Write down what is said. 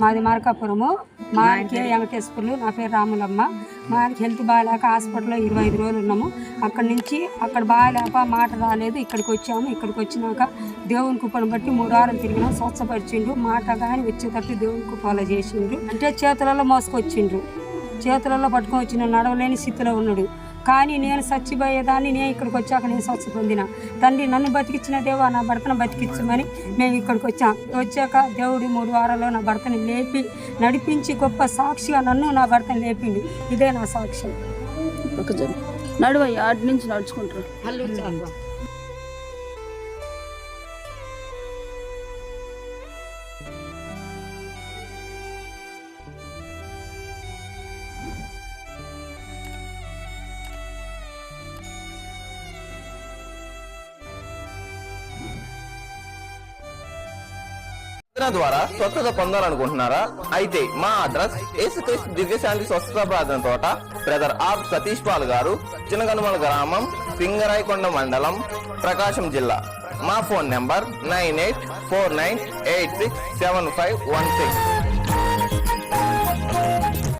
మాది మార్కాపురము. మా ఆయనకి వెంకటేశ్వర్లు, నా పేరు రాములమ్మ. మా ఆయనకి హెల్త్ బాగాలేక హాస్పిటల్లో 25 రోజులు ఉన్నాము. అక్కడి నుంచి అక్కడ బాగాలేక మాట రాలేదు, ఇక్కడికి వచ్చాము. ఇక్కడికి వచ్చినాక దేవుని కృపను బట్టి 3 వారం తిరిగినాం. స్వచ్ఛపరిచిండు, మాట కానీ వచ్చేటట్టు దేవుని కృపలో చేసిండు. అంటే చేతులలో మోసుకొచ్చిండ్రు, చేతులలో పట్టుకొని వచ్చిన, నడవలేని స్థితిలో ఉన్నాడు. కానీ నేను చచ్చిపోయేదాన్ని, నేను ఇక్కడికి వచ్చాక నేను స్వచ్ఛ పొందిన. తండ్రి నన్ను బతికించిన దేవా, నా భర్తను బతికించమని మేము ఇక్కడికి వచ్చాం. వచ్చాక దేవుడు 3 వారాల్లో నా భర్తను లేపి నడిపించి గొప్ప సాక్షిగా నన్ను నా భర్తను లేపిండు. ఇదే నా సాక్ష్యం. నడువయ్య ఆటి నుంచి నడుచుకుంటారు. ద్వారా స్వచ్ఛత పొందాలనుకుంటున్నారా? అయితే మా అడ్రస్ యేసుక్రీస్తు దివ్యశాంతి స్వచ్ఛత ప్రార్థన తోట, బ్రదర్ ఆర్ సతీష్ పాల్ గారు, చిన్నగనుమల గ్రామం, సింగరాయకొండ మండలం, ప్రకాశం జిల్లా. మా ఫోన్ నెంబర్ 9849867516.